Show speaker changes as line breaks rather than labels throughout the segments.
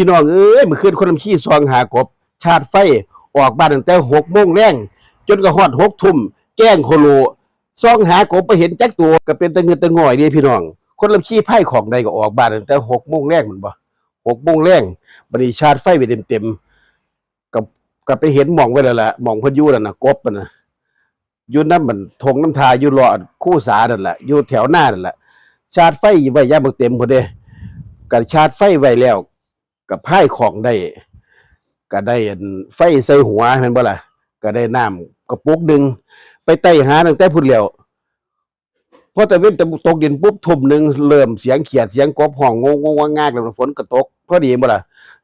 พี่น้องเอ้ยเมื่อคืนคนลำขี้ซองหากบชาร์จไฟออกบ้านตั้งแต่6 โมงแรงจนกระฮอด6 ทุ่มแจ้งโคโลซองหากบไปเห็นจักตัวก็เป็นตะเงินตะง่อยเดีพี่น้องคนลำขี้ไพ่ของใดก็ออกบ้านตั้งแต่6 โมงแรงมันบ่6 โมงแรงบัดนี้ชาร์จไฟไปเต็มๆกับไปเห็นหม่องไว้แล้วล่ะหม่องเพิ่นอยู่นั่นน่ะกบมันน่ะอยู่นำมันทงน้ำทาอยู่รอคู่สานั่นแหละอยู่แถวหน้านั่นแหละชาร์จไฟไว้ยามบ่เต็มพุ่นเด้ก็ชาร์จไฟไว้แล้วก็พายของได้ก็ได้ไฟใส่หัวแม่นบ่ล่ะก็ได้น้ำกระปุกหนึงไปไต่หาตั้งแต่พุ่นแล้วพอตะเว้นตกดินปุ๊บทุ่มหนึงเริ่มเสียงเขียดเสียงกบห้องงงๆงากๆแล้วฝนก็ตกพอดีบ่ล่ะ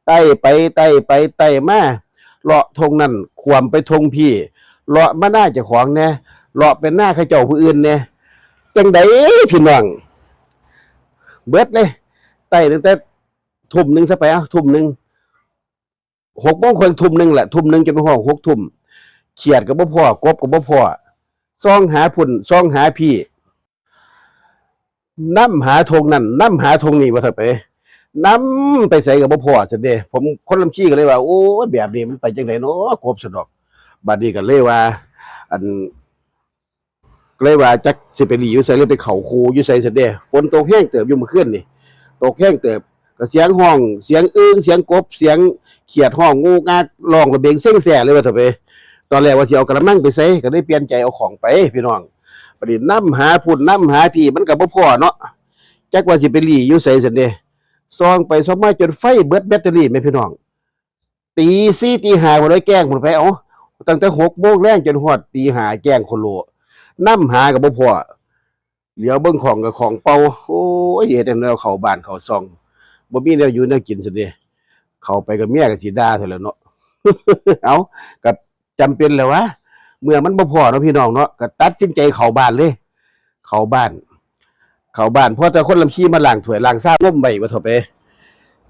ไต่ไปไต่ไปไต่มาเลาะทงนั่นขวมไปทงพี่เลาะมาหน้าเจ้าของแน่เลาะเป็นหน้าเขาเจ้าผู้อื่นแน่จังได๋พี่น้องเบิดเลยไต่ตั้งแต่ทุ่มหนึงซะไปทุ่มหนึง6 โมงค่อยทุ่มหนึงแหละทุ่มหนึงจนไปฮอด6 ทุ่มเขียดก็บ่พอกบก็บ่พอซ่องหาพุ่นซ่องหาพี่นำหาทงนั่นนำหาทงนี่ว่าซั่นไปนำไปไสก็บ่พอซั่นเด้ผมคนลำขี้ก็เลยว่าโอ้ยแบบนี้มันไปจังได๋เนาะกบซั่นดอกบัดนี้ก็เลยว่าอันก็เลยว่าจักสิไปหลีอยู่ไสเลยไปเข้าคูอยู่ไสซั่นเด้ฝนตกแรงเติบอยู่เมื่อคืนนี่ตกแรงเติบก็เสียงห้องเสียงอึ้งเสียงกบเสียงเขียดห้องงูงากร้องระเบงเซ็งแซ่เลยว่าซั่นไปตอนแรกว่าสิเอากระมังไปใส่ก็เลยเปลี่ยนใจเอาของไปพี่น้องบัดนี้นำหาพุ่นนำหาพี่มันก็บ่พอเนาะจักว่าสิไปหลีอยู่ไสซั่นเด้ส่องไปส่องมาจนไฟเบิดแบตเตอรี่แม่พี่น้องตี4ตี5พุ่นเลยแกล้งพุ่นไปเอ้าตั้งแต่6 โมงแลงจนฮอดตี5แกล้งคนโลนำหาก็บ่พอเหลียวเบิ่งของก็ของเป่าโอ้ยเฮ็ดจั่งใดเอาเข้าบ้านเข้าช่องบ่มีแนวอยู่แนวกินซั่นเด้เข้าไปก็เมียก็สิด่าเท่าแล้วเนาะ เอ้าก็จำเป็นแหล้ววะเมื่อมันบ่พอเนาะพี่น้องเนาะก็ตัดสินใจเข้าบ้านเลยเข้าบ้านพอแต่คนลำขี้มาล้างถ้วยล้างชามงมไว้ว่าเถาะไป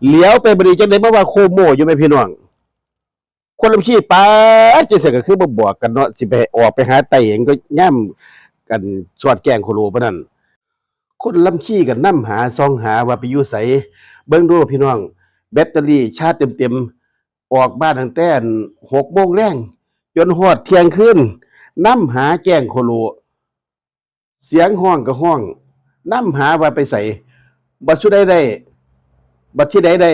เหลียวไปบ่ดีจังได๋มาว่าโคโม่อยู่แม่พี่น้องคนลำขี้ป๊าดจังซี่ก็คือบ่บอกกันเนาะสิไปออกไปหาไต่เองก็ย่ํกันสอดแกล้งโคโลปานนั้นคนลำขี้ก็นำหาส่องหาว่าไปอยู่ไสเบิ่งดูพี่น้องแบตเตอรี่ชาร์จเต็มๆออกบ้านตั้งแต่6 โมงแลงจนฮอดเที่ยงคืนนำหาแกล้งโคโลเสียงฮ้องก็ฮ้องนำหาว่าไปไสบัดสุดใดได้บัดที่ใดได้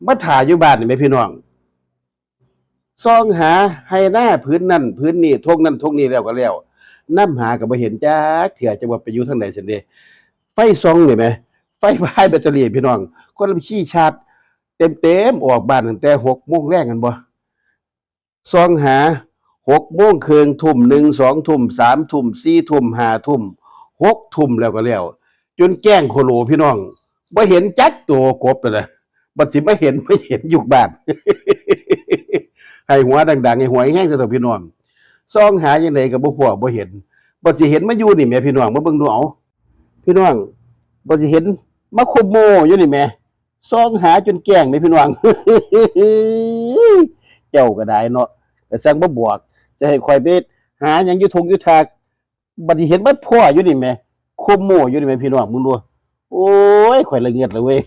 มาท่าอยู่บ้านนี่แหมพี่น้องส่องหาให้หน้าพื้นนั่นพื้นนี้ทงนั้นทงนี้แล้วก็แล้วนำหาก็บ่เห็นจักเทื่อจักว่าไปอยู่ทางใดซั่นเด้ไฟส่องนี่แหมไฟพายแบตเตอรี่พี่น้องคนละขี้ชาร์จเต็มๆออกบ้านตั้งแต่6 โมงแลงกันบ่ส่องหา6 โมงครึ่งทุ่มหนึ่ง2 ทุ่ม3 ทุ่ม4 ทุ่ม5 ทุ่ม6 ทุ่มแล้วก็แล้วจนแจ้งโคโลพี่น้องบ่เห็นจักตัวกบนั่นน่ะบัดสิมาเห็นไม่เห็นอยู่บ้าน ให้หัวดังๆให้หัวแห้งๆซะเถอะพี่น้องส่องหาจังไดก็บ่พอบ่เห็นบัดสิเห็นมาอยู่นี่แหมพี่น้องมาเบิ่งดูเอาพี่น้องบัดสิเห็นมาคุมโมอยู่นี่แหมส่องหาจนแกล้งแหมพี่น้อง เจ้าก็ได้เนาะก็สั่งบ่บอกจะให้ข่อยไปหาหยังอยู่ทงอยู่ทากบัดนี้เห็นมันพ่ออยู่นี่แหมคุมโมอยู่นี่แหมพี่น้องมึงดูโอ้ยข่อยละเงียดเลยเว้ย